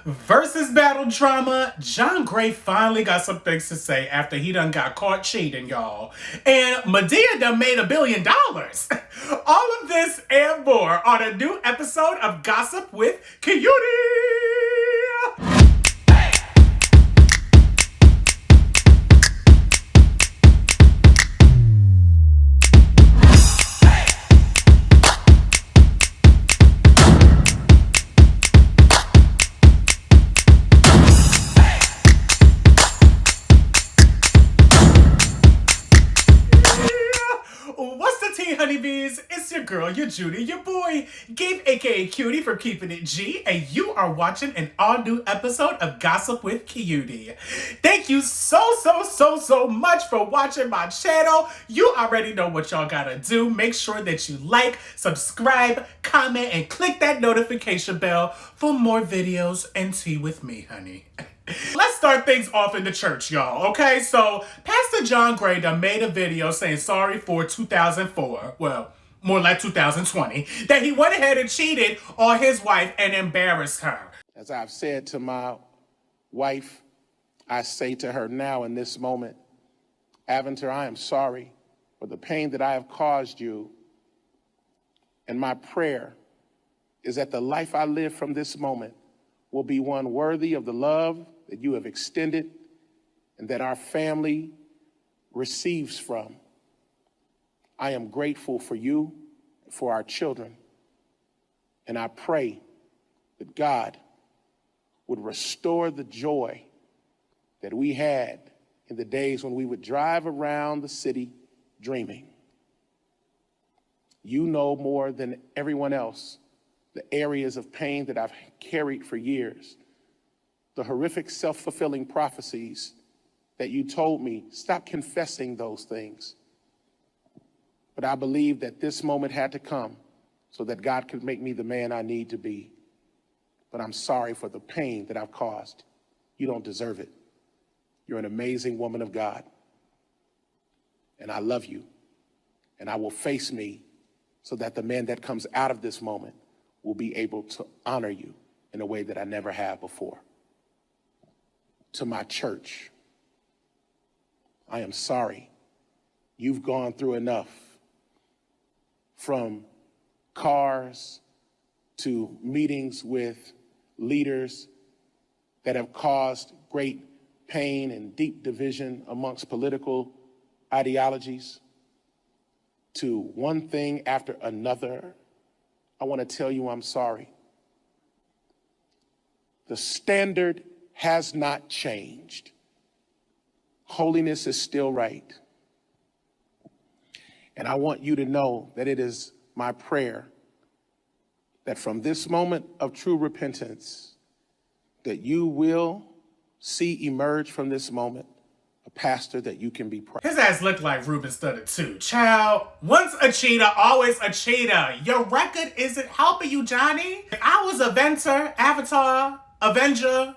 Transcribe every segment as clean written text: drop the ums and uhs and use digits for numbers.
Versus battle drama, John Gray finally got some things to say after he done got caught cheating, y'all. And Medea done made $1 billion. All of this and more on a new episode of Gossip with Coyote. What's the tea, honeybees? It's your girl, your Judy, your boy, Gabe, aka Cutie, for keeping it G, and you are watching an all-new episode of Gossip with Cutie. Thank you so much for watching my channel. You already know what y'all gotta do. Make sure that you like, subscribe, comment, and click that notification bell for more videos and tea with me, honey. Let's start things off in the church, y'all, okay? So, Pastor John Gray done made a video saying sorry for 2004, well, more like 2020, that he went ahead and cheated on his wife and embarrassed her. As I've said to my wife, I say to her now in this moment, Aventer, I am sorry for the pain that I have caused you. And my prayer is that the life I live from this moment will be one worthy of the love that you have extended and that our family receives from. I am grateful for you, for our children, and I pray that God would restore the joy that we had in the days when we would drive around the city dreaming. You know more than everyone else the areas of pain that I've carried for years, the horrific self-fulfilling prophecies that you told me, stop confessing those things. But I believe that this moment had to come so that God could make me the man I need to be. But I'm sorry for the pain that I've caused. You don't deserve it. You're an amazing woman of God. And I love you. And I will face me so that the man that comes out of this moment will be able to honor you in a way that I never have before. To my church, I am sorry. You've gone through enough, from cars to meetings with leaders that have caused great pain and deep division amongst political ideologies, to one thing after another. I want to tell you I'm sorry. The standard has not changed. Holiness is still right. And I want you to know that it is my prayer that from this moment of true repentance, that you will see emerge from this moment a pastor that you can be proud of. His ass looked like Ruben Studdard too. Child, once a cheater, always a cheater. Your record isn't helping you, Johnny. If I was Aventer, Avatar, Avenger,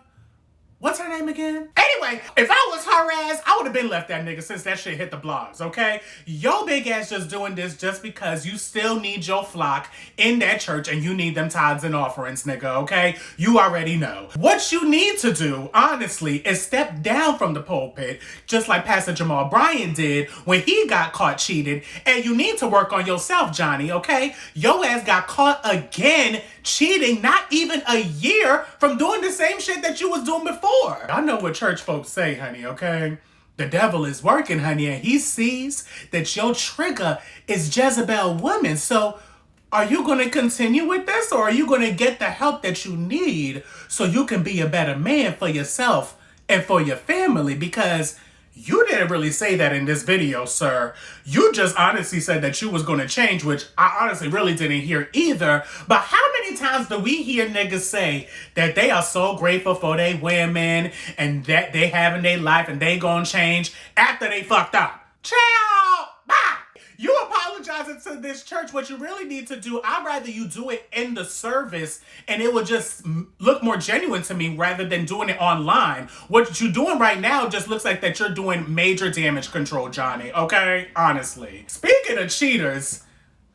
what's her name again? Anyway, if I was her ass, I would have been left that nigga since that shit hit the blogs, okay? Your big ass just doing this just because you still need your flock in that church and you need them tithes and offerings, nigga, okay? You already know. What you need to do, honestly, is step down from the pulpit, just like Pastor Jamal Bryan did when he got caught cheating, and you need to work on yourself, Johnny, okay? Your ass got caught again cheating, not even a year from doing the same shit that you was doing before. I know what church folks say, honey, okay? The devil is working, honey, and he sees that your trigger is Jezebel woman. So are you going to continue with this, or are you going to get the help that you need so you can be a better man for yourself and for your family? Because you didn't really say that in this video, sir. You just honestly said that you was going to change, which I honestly really didn't hear either. But how many times do we hear niggas say that they are so grateful for their women and that they having their life and they gonna change after they fucked up? Child, bye! You apologizing to this church. What you really need to do, I'd rather you do it in the service and it would just look more genuine to me rather than doing it online. What you're doing right now just looks like that you're doing major damage control, Johnny, okay? Honestly. Speaking of cheaters,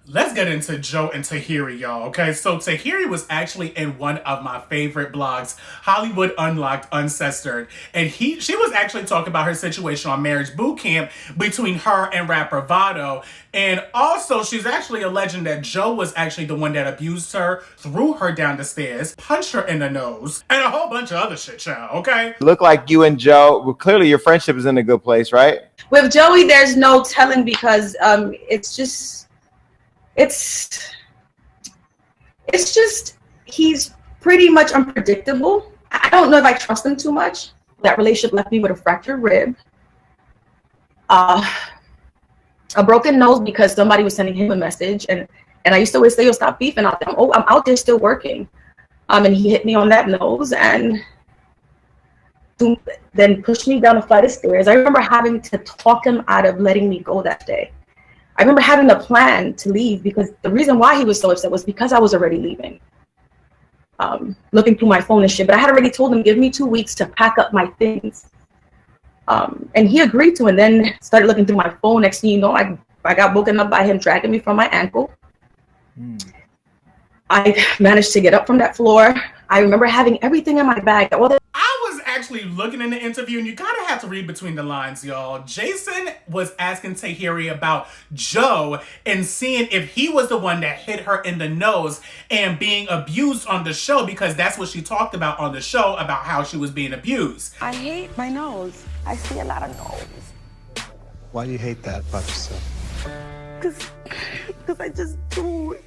Let's get into Joe and Tahiry, y'all, okay? So Tahiry was actually in one of my favorite blogs, Hollywood Unlocked Uncensored, and she was actually talking about her situation on Marriage Boot Camp between her and rapper Vado, and also she's actually alleging that Joe was actually the one that abused her, threw her down the stairs, punched her in the nose, and a whole bunch of other shit, child, okay? Look like you and Joe, well, clearly your friendship is in a good place, right? With Joey, there's no telling because it's just he's pretty much unpredictable. I don't know if I trust him too much. That relationship left me with a fractured rib, a broken nose because somebody was sending him a message, and I used to always say, "Yo, stop beefing out there." Oh, I'm out there still working, and he hit me on that nose and then pushed me down a flight of stairs. I remember having to talk him out of letting me go that day. I remember having a plan to leave because the reason why he was so upset was because I was already leaving. Looking through my phone and shit, but I had already told him, give me 2 weeks to pack up my things. And he agreed to, and then started looking through my phone. Next thing you know, I got woken up by him dragging me from my ankle. I managed to get up from that floor. I remember having everything in my bag. I was actually looking in the interview, and you gotta have to read between the lines, y'all. Jason was asking Tahiry about Joe and seeing if he was the one that hit her in the nose and being abused on the show, because that's what she talked about on the show, about how she was being abused. I hate my nose. I see a lot of nose. Why do you hate that about yourself? Because I just do it.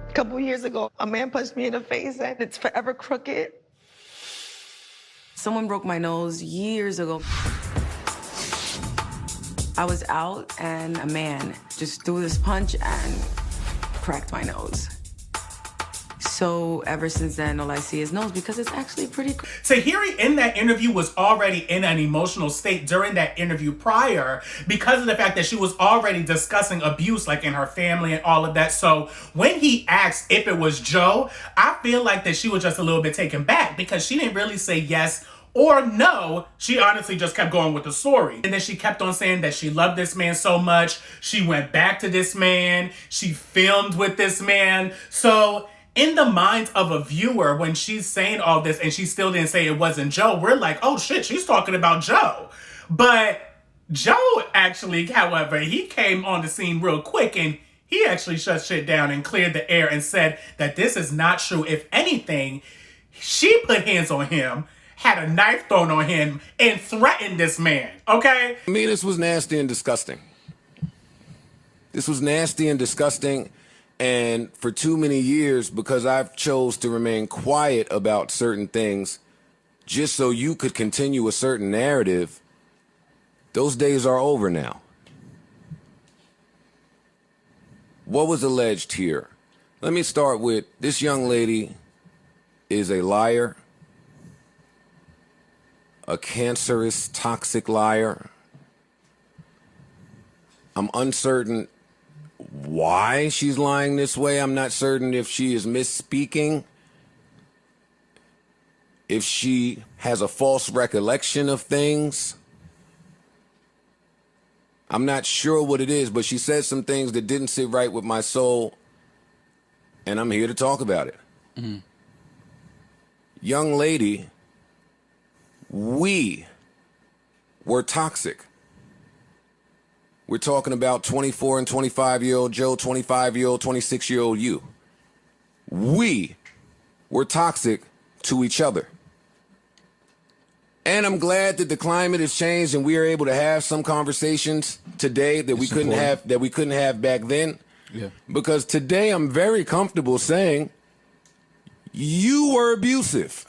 A couple years ago, a man punched me in the face and it's forever crooked. Someone broke my nose years ago. I was out and a man just threw this punch and cracked my nose. So ever since then, all I see is nose because it's actually pretty cool. Tahiry in that interview was already in an emotional state during that interview prior because of the fact that she was already discussing abuse like in her family and all of that. So when he asked if it was Joe, I feel like that she was just a little bit taken back because she didn't really say yes or no. She honestly just kept going with the story. And then she kept on saying that she loved this man so much. She went back to this man. She filmed with this man. So in the mind of a viewer, when she's saying all this and she still didn't say it wasn't Joe, we're like, oh shit, she's talking about Joe. But Joe actually, however, he came on the scene real quick and he actually shut shit down and cleared the air and said that this is not true. If anything, she put hands on him, had a knife thrown on him, and threatened this man, okay? I mean, this was nasty and disgusting. This was nasty and disgusting. And for too many years, because I've chose to remain quiet about certain things, just so you could continue a certain narrative, those days are over now. What was alleged here? Let me start with this young lady is a liar, a cancerous, toxic liar. I'm uncertain why she's lying this way. I'm not certain if she is misspeaking, if she has a false recollection of things. I'm not sure what it is, but she said some things that didn't sit right with my soul, and I'm here to talk about it. Mm-hmm. Young lady, we were toxic. We're talking about 24 and 25-year-old Joe, 25-year-old, 26-year-old you. We were toxic to each other. And I'm glad that the climate has changed and we are able to have some conversations today that we couldn't have back then. Yeah. Because today I'm very comfortable saying you were abusive.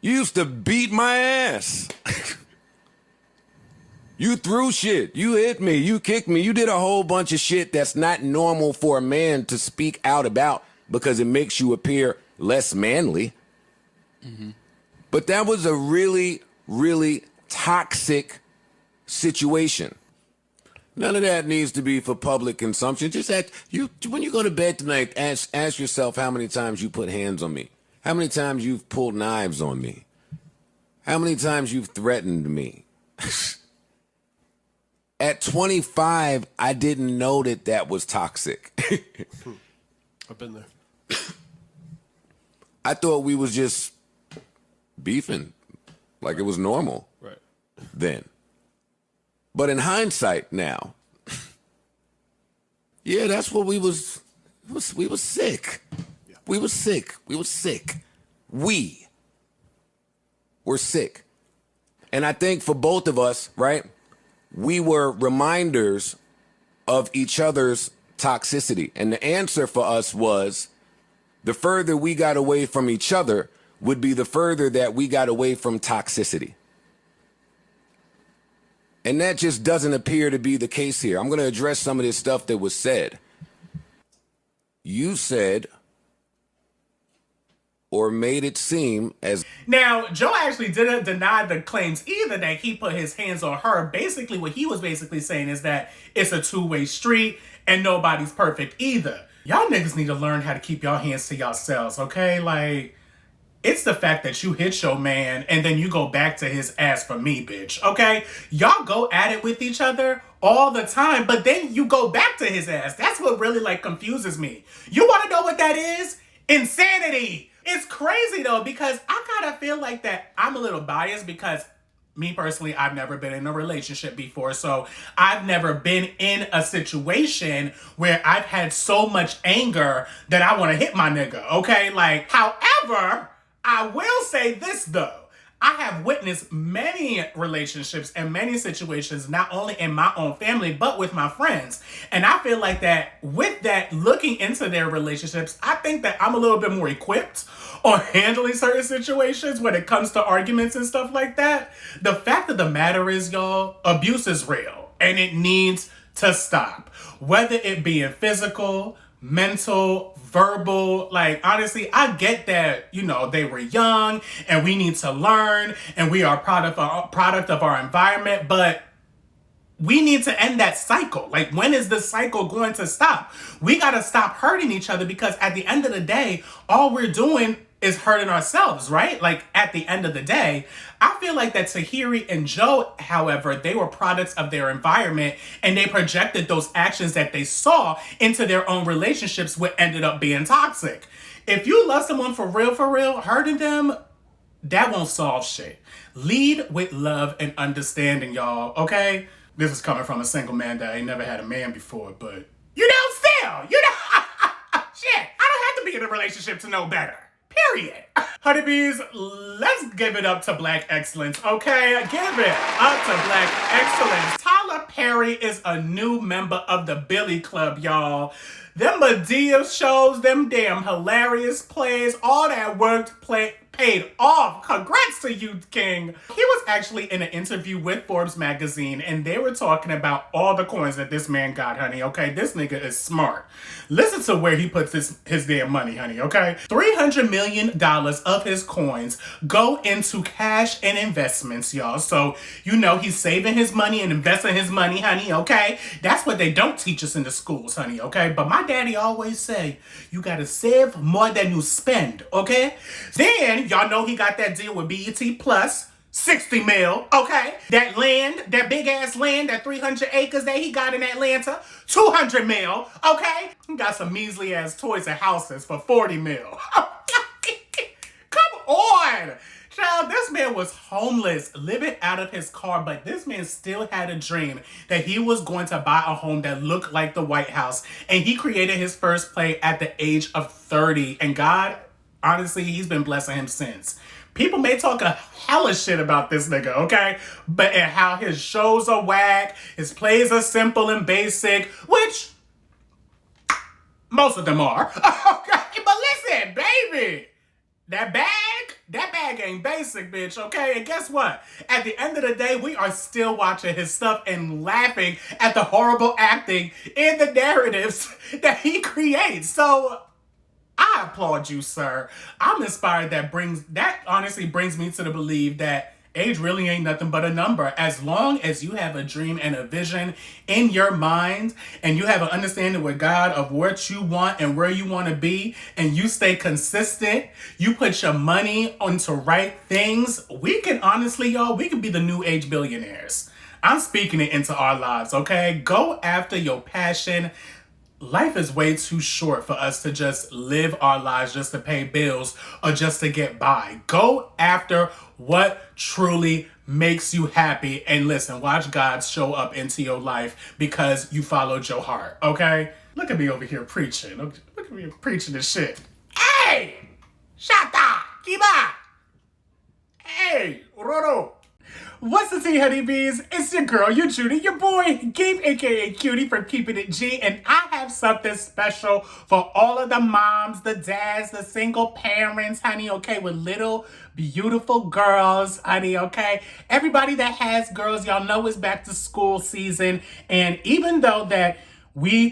You used to beat my ass. You threw shit. You hit me. You kicked me. You did a whole bunch of shit that's not normal for a man to speak out about because it makes you appear less manly. Mm-hmm. But that was a really, really toxic situation. None of that needs to be for public consumption. Just when you go to bed tonight, ask yourself how many times you put hands on me. How many times you've pulled knives on me. how many times you've threatened me. At 25, I didn't know that was toxic. I've been there. I thought we was just beefing like it was normal then. But in hindsight now, yeah, that's what we was sick. Yeah. We were sick. We were sick. We were sick. And I think for both of us, right, we were reminders of each other's toxicity. And the answer for us was the further we got away from each other would be the further that we got away from toxicity. And that just doesn't appear to be the case here. I'm going to address some of this stuff that was said. You said or made it seem as... Now, Joe actually didn't deny the claims either that he put his hands on her. Basically, what he was basically saying is that it's a two-way street and nobody's perfect either. Y'all niggas need to learn how to keep y'all hands to yourselves, okay? Like, it's the fact that you hit your man and then you go back to his ass for me, bitch, okay? Y'all go at it with each other all the time, but then you go back to his ass. That's what really, like, confuses me. You want to know what that is? Insanity. It's crazy, though, because I kind of feel like that I'm a little biased because me personally, I've never been in a relationship before, so I've never been in a situation where I've had so much anger that I want to hit my nigga, okay? Like, however, I will say this, though. I have witnessed many relationships and many situations, not only in my own family, but with my friends. And I feel like that with that, looking into their relationships, I think that I'm a little bit more equipped on handling certain situations when it comes to arguments and stuff like that. The fact of the matter is, y'all, abuse is real and it needs to stop. Whether it be in physical, mental, verbal, like, honestly, I get that, you know, they were young and we need to learn and we are product of our environment, but we need to end that cycle. Like, when is the cycle going to stop? We got to stop hurting each other because at the end of the day, all we're doing is hurting ourselves, right? Like, at the end of the day, I feel like that Tahiry and Joe, however, they were products of their environment and they projected those actions that they saw into their own relationships, which ended up being toxic. If you love someone for real, hurting them, that won't solve shit. Lead with love and understanding, y'all, okay? This is coming from a single man that ain't never had a man before, but you know, shit, I don't have to be in a relationship to know better. Period. Honeybees, let's give it up to Black excellence, okay? Give it up to Black excellence. Tyler Perry is a new member of the Billy Club, y'all. Them Medea shows, them damn hilarious plays, all that work paid off. Congrats to you, King. He was actually in an interview with Forbes magazine and they were talking about all the coins that this man got, honey, okay? This nigga is smart. Listen to where he puts his damn money, honey, okay? $300 million of his coins go into cash and investments, y'all. So, you know, he's saving his money and investing his money, honey, okay? That's what they don't teach us in the schools, honey, okay? But my daddy always say, you gotta save more than you spend, okay? Then, y'all know he got that deal with BET Plus, 60 mil, okay? That land, that big ass land, that 300 acres that he got in Atlanta, 200 mil, okay? He got some measly ass toys and houses for 40 mil. Come on! Child, this man was homeless, living out of his car, but this man still had a dream that he was going to buy a home that looked like the White House. And he created his first play at the age of 30. And God, honestly, he's been blessing him since. People may talk a hella shit about this nigga, okay? But and how his shows are whack, his plays are simple and basic, which most of them are. Okay, but listen, baby, that bag ain't basic, bitch, okay? And guess what? At the end of the day, we are still watching his stuff and laughing at the horrible acting in the narratives that he creates. So I applaud you, sir. I'm inspired. That honestly brings me to the belief that Age really ain't nothing but a number. As long as you have a dream and a vision in your mind and you have an understanding with God of what you want and where you want to be, and you stay consistent, you put your money onto right things, we can honestly, y'all, we could be the new age billionaires. I'm speaking it into our lives, okay? Go after your passion. Life is way too short for us to just live our lives just to pay bills or just to get by. Go after what truly makes you happy, and listen, watch God show up into your life because you followed your heart, okay? Look at me over here preaching. Look at me preaching this shit. Hey! Shut up! Keep up! Hey! Roro! What's the tea, honeybees? It's your girl, your Judy, your boy, Gabe, aka Cutie from Keeping It G, and I have something special for all of the moms, the dads, the single parents, honey, okay, with little beautiful girls, honey, okay? Everybody that has girls, y'all know it's back to school season, and even though that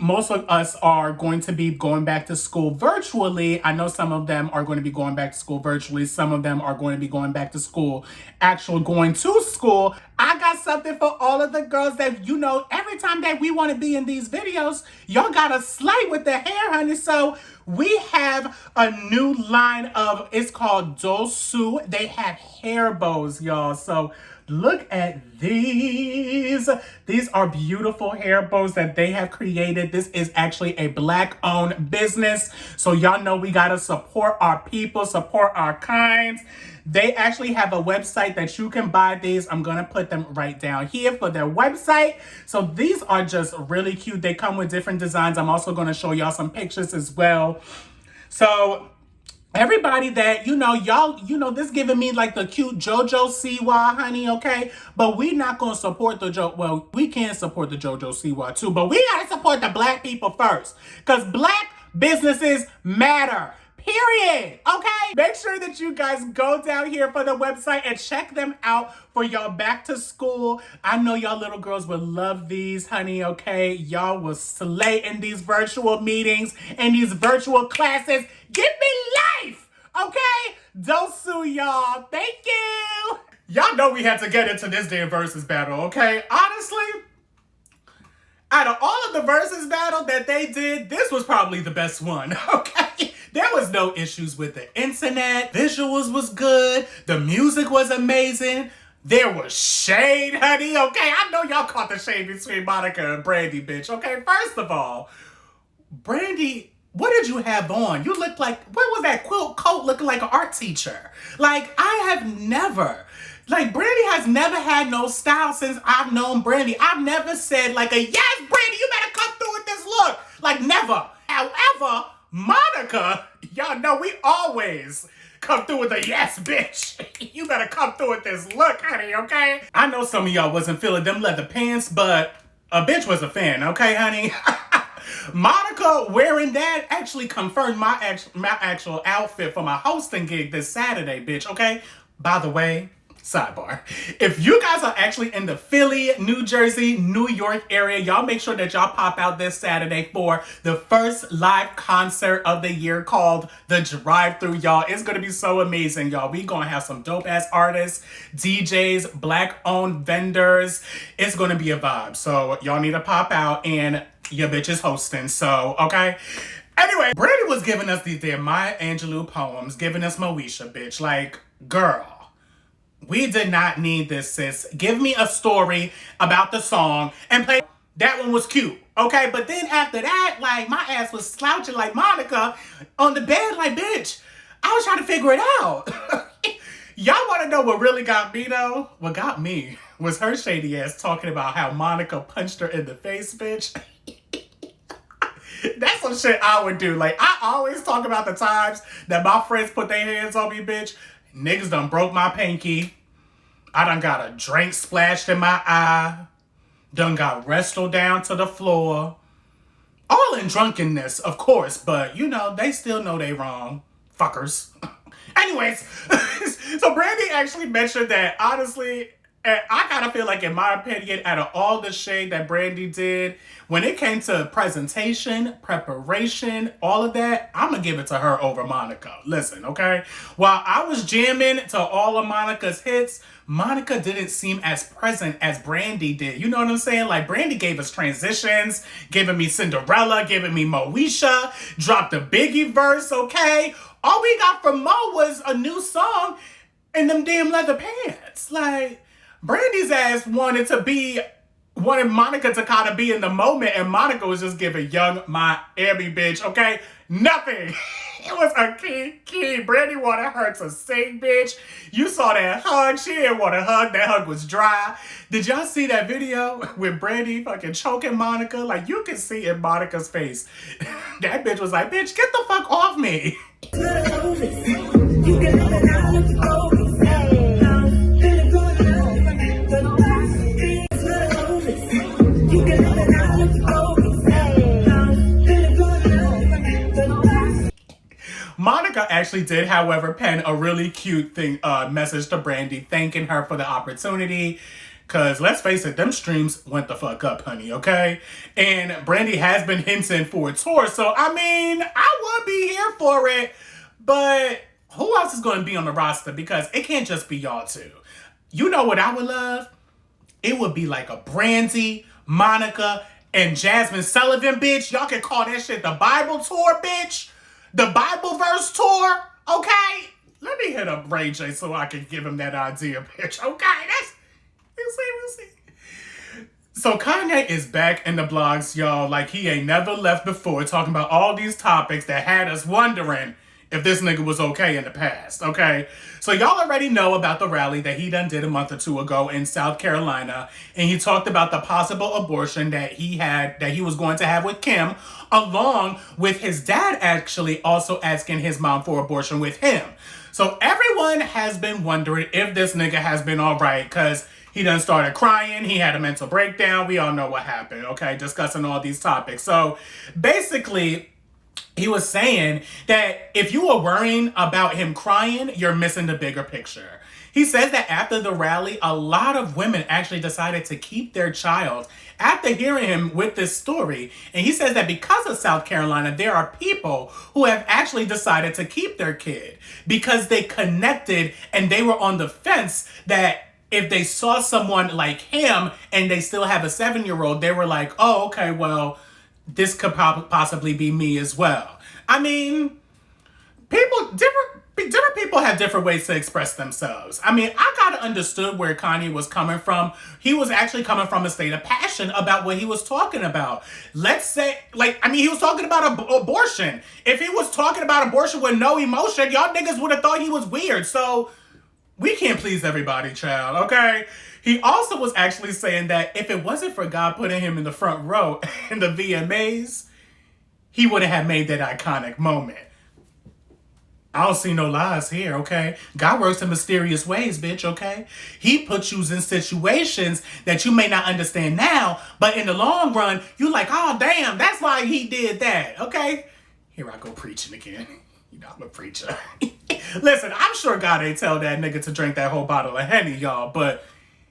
most of us are going to be going back to school virtually. I know some of them are going to be going back to school virtually. Some of them are going to be going back to school, actually going to school. I got something for all of the girls that, you know, every time that we want to be in these videos, y'all got to slay with the hair, honey. So we have a new line of, it's called Dosu. They have hair bows, y'all. So look at these. These are beautiful hair bows that they have created. This is actually a Black-owned business. So y'all know we gotta support our people, support our kinds. They actually have a website that you can buy these. I'm gonna put them right down here for their website. So these are just really cute. They come with different designs. I'm also gonna show y'all some pictures as well. So everybody that, y'all, this giving me like the cute JoJo Siwa, honey, okay? But we not going to support we can support the JoJo Siwa too, but we got to support the Black people first, because Black businesses matter. Period. Okay? Make sure that you guys go down here for the website and check them out for y'all back to school. I know y'all little girls would love these, honey, okay? Y'all will slay in these virtual meetings and these virtual classes. Give me life, okay? Don't sue y'all. Thank you. Y'all know we had to get into this damn versus battle, okay? Honestly, out of all of the versus battle that they did, this was probably the best one, okay? There was no issues with the internet. Visuals was good. The music was amazing. There was shade, honey, okay? I know y'all caught the shade between Monica and Brandy, bitch, okay? First of all, Brandy, what did you have on? You looked like, what was that quilt coat looking like an art teacher? Like, I have never... Like, Brandy has never had no style since I've known Brandy. I've never said, like, yes, Brandy, you better come through with this look. Like, never. However, Monica, y'all know we always come through with a yes, bitch. You better come through with this look, honey, okay? I know some of y'all wasn't feeling them leather pants, but a bitch was a fan, okay, honey? Monica wearing that actually confirmed my actual outfit for my hosting gig this Saturday, bitch, okay? By the way, sidebar, if you guys are actually in the Philly, New Jersey, New York area, y'all make sure that y'all pop out this Saturday for the first live concert of the year called The Drive-Thru, y'all. It's gonna be so amazing, y'all. We gonna have some dope-ass artists, DJs, Black-owned vendors. It's gonna be a vibe. So y'all need to pop out, and your bitch is hosting, so, okay? Anyway, Brandy was giving us these damn Maya Angelou poems, giving us Moesha, bitch. Like, girl. We did not need this, sis. Give me a story about the song and play. That one was cute, okay? But then after that, like, my ass was slouching like Monica on the bed, like, bitch, I was trying to figure it out. Y'all want to know what really got me, though? What got me was her shady ass talking about how Monica punched her in the face, bitch. That's some shit I would do. Like, I always talk about the times that my friends put their hands on me, bitch. Niggas done broke my pinky. I done got a drink splashed in my eye. Done got wrestled down to the floor. All in drunkenness, of course, but, you know, they still know they wrong. Fuckers. Anyways, so Brandy actually mentioned that, honestly, And I kind of feel like, in my opinion, out of all the shade that Brandy did, when it came to presentation, preparation, all of that, I'm going to give it to her over Monica. Listen, okay? While I was jamming to all of Monica's hits, Monica didn't seem as present as Brandy did. You know what I'm saying? Like, Brandy gave us transitions, giving me Cinderella, giving me Moesha, dropped a Biggie verse, okay? All we got from Mo was a new song and them damn leather pants. Like, Brandy's ass wanted Monica to kind of be in the moment, and Monica was just giving young Miami bitch, okay? Nothing. It was a key. Brandy wanted her to sing, bitch. You saw that hug. She didn't want to hug. That hug was dry. Did y'all see that video with Brandy fucking choking Monica? Like, you can see in Monica's face. That bitch was like, bitch, get the fuck off me. Monica actually did, however, pen a really cute message to Brandy, thanking her for the opportunity. Because, let's face it, them streams went the fuck up, honey, okay? And Brandy has been hinting for a tour, so, I mean, I would be here for it. But who else is going to be on the roster? Because it can't just be y'all two. You know what I would love? It would be like a Brandy, Monica, and Jasmine Sullivan, bitch. Y'all can call that shit the Bible tour, bitch. The Bible verse tour, okay? Let me hit up Ray J so I can give him that idea, bitch. Okay, we'll see. So Kanye is back in the blogs, y'all, like he ain't never left before, talking about all these topics that had us wondering if this nigga was okay in the past, okay? So y'all already know about the rally that he done did a month or two ago in South Carolina, and he talked about the possible abortion that he was going to have with Kim, along with his dad actually also asking his mom for abortion with him. So everyone has been wondering if this nigga has been all right, because he done started crying, he had a mental breakdown, we all know what happened, okay? Discussing all these topics. So basically, he was saying that if you were worrying about him crying, you're missing the bigger picture. He says that after the rally, a lot of women actually decided to keep their child after hearing him with this story. And he says that because of South Carolina, there are people who have actually decided to keep their kid because they connected and they were on the fence that if they saw someone like him and they still have a 7-year-old, they were like, oh, okay, well, this could possibly be me as well. I mean, different people have different ways to express themselves. I mean, I kind of understood where Kanye was coming from. He was actually coming from a state of passion about what he was talking about. Let's say, he was talking about abortion. If he was talking about abortion with no emotion, y'all niggas would have thought he was weird. So we can't please everybody, child, okay? He also was actually saying that if it wasn't for God putting him in the front row in the VMAs, he wouldn't have made that iconic moment. I don't see no lies here, okay? God works in mysterious ways, bitch, okay? He puts you in situations that you may not understand now, but in the long run, you like, oh, damn, that's why he did that, okay? Here I go preaching again. You know, I'm a preacher. Listen, I'm sure God ain't tell that nigga to drink that whole bottle of Henny, y'all, but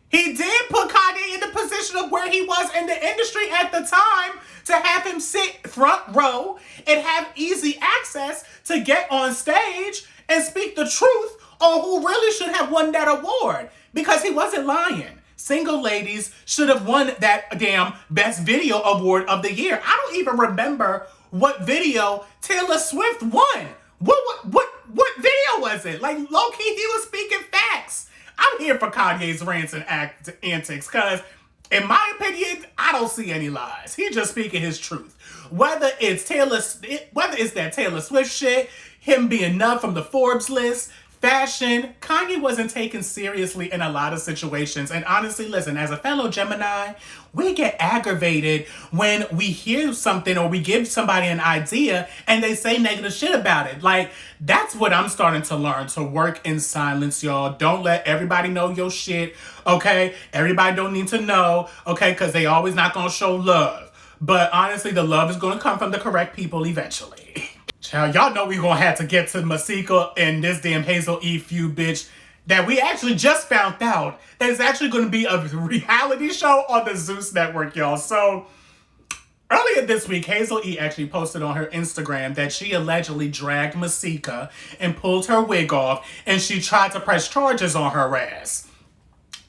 he did put Kanye in the position of where he was in the industry at the time to have him sit front row and have easy access to get on stage and speak the truth on who really should have won that award, because he wasn't lying. Single Ladies should have won that damn Best Video Award of the year. I don't even remember what video Taylor Swift won. What video was it? Like, low-key, he was speaking facts. I'm here for Kanye's rants and antics, because in my opinion, I don't see any lies. He's just speaking his truth. Whether it's that Taylor Swift shit, him being nubbed from the Forbes list, fashion, Kanye wasn't taken seriously in a lot of situations. And honestly, listen, as a fellow Gemini, we get aggravated when we hear something or we give somebody an idea and they say negative shit about it. Like, that's what I'm starting to learn, to work in silence, y'all. Don't let everybody know your shit, okay? Everybody don't need to know, okay? Because they always not going to show love. But honestly, the love is going to come from the correct people eventually. Child, y'all know we gonna have to get to Masika and this damn Hazel E feud, bitch. that we actually just found out that it's actually going to be a reality show on the Zeus Network, y'all. So earlier this week, Hazel E actually posted on her Instagram that she allegedly dragged Masika and pulled her wig off, and she tried to press charges on her ass.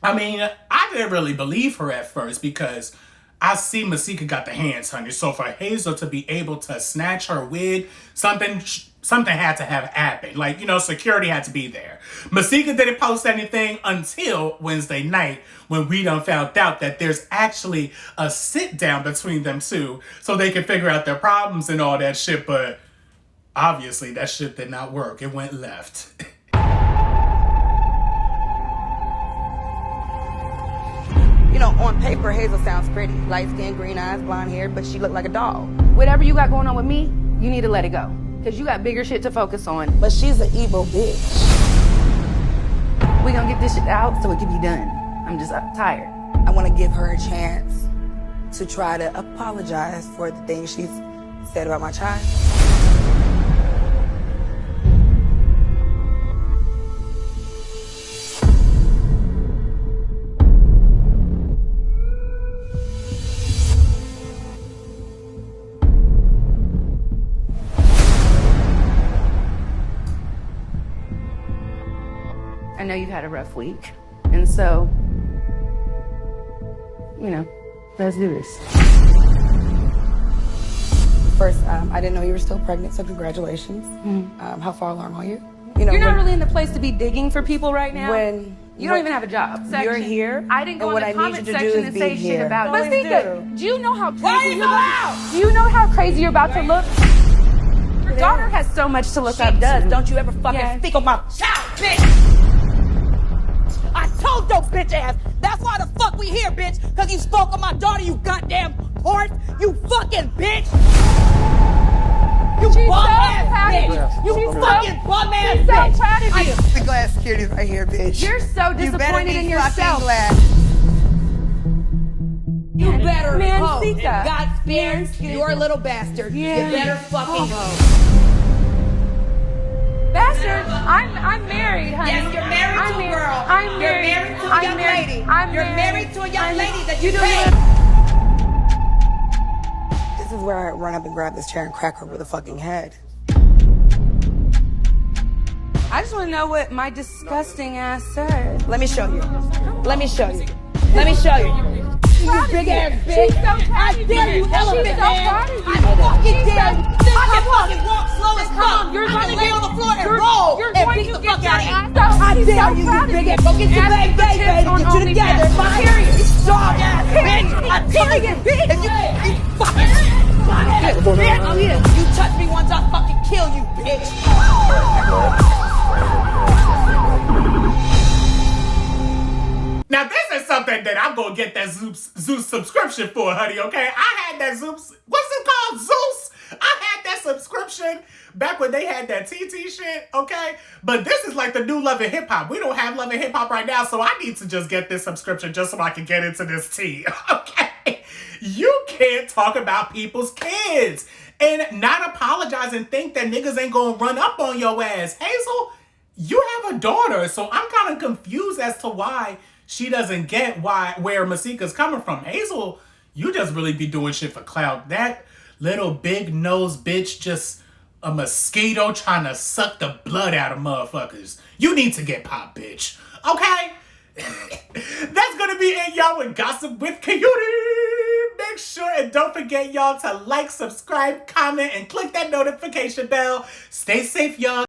I mean, I didn't really believe her at first because I see Masika got the hands, honey. So for Hazel to be able to snatch her wig, something had to have happened. Like, you know, security had to be there. Masika didn't post anything until Wednesday night when we done found out that there's actually a sit down between them two so they can figure out their problems and all that shit. But obviously that shit did not work. It went left. You know, on paper, Hazel sounds pretty. Light skin, green eyes, blonde hair, but she looked like a doll. Whatever you got going on with me, you need to let it go. Because you got bigger shit to focus on. But she's an evil bitch. We gonna get this shit out so it can be done. I'm just tired. I want to give her a chance to try to apologize for the things she's said about my child. I know you've had a rough week, and so, you know, let's do this. First, I didn't know you were still pregnant, so congratulations. How far along are you? You know, You're not really in the place to be digging for people right now. When you don't even have a job. You're here. I didn't go and in the what I need comment you to do section is and be say shit here. about it. Always Masika, do. do you know how Why are crazy you so loud? Do you know how crazy you're about to look? Your daughter has so much to look up She does. to. Don't you ever fucking Yes. speak on my child, bitch! I told your bitch ass. That's why the fuck we here, bitch. Cause you spoke on my daughter, you goddamn horse. You fucking bitch. You She's bum so ass proud of bitch. you. You She's fucking bum ass She's so bitch. proud of you. The glass security's right here, bitch. You're so disappointed in yourself. You better Man, hope. Sika. God spares your little bastard. Yeah. You better fucking hope. Bastard, I'm married, honey. Yes, you're married to a girl. I'm You're married. married to a I'm young married. lady. I'm You're married. married to a young lady that you don't pay. even- This is where I run up and grab this chair and crack her over the fucking head. I just want to know what my disgusting ass said. Let me show you. Let me show you. Let me show you. You big ass bitch. She's so proud I of dare you. you, elephant She's so man. proud of you. I fucking She's dare you. so- I can fucking walk slow as Come fuck. on, you're I gonna can lay get- on the floor and you're- roll you're and going beat to the get fuck your out of you. ass up. I She's dare so you, proud you of big you. ass. Go get your Ask bag, for baby, tips get on you OnlyFans. together. Period. Dog ass bitch. I told you, bitch. If you fucking you touch me once, I'll fucking kill you, bitch. Now this is something that I'm gonna get that Zeus subscription for, honey, okay? I had that Zeus, what's it called, Zeus? I had that subscription back when they had that TT shit, okay? But this is like the new Love and Hip Hop. We don't have Love and Hip Hop right now, so I need to just get this subscription just so I can get into this tea, okay? You can't talk about people's kids and not apologize and think that niggas ain't gonna run up on your ass. Hazel, you have a daughter, so I'm kind of confused as to why she doesn't get where Masika's coming from. Hazel, you just really be doing shit for clout. That little big nose bitch just a mosquito trying to suck the blood out of motherfuckers. You need to get popped, bitch. Okay? That's gonna be it, y'all, with Gossip with Coyote. Make sure and don't forget, y'all, to like, subscribe, comment, and click that notification bell. Stay safe, y'all.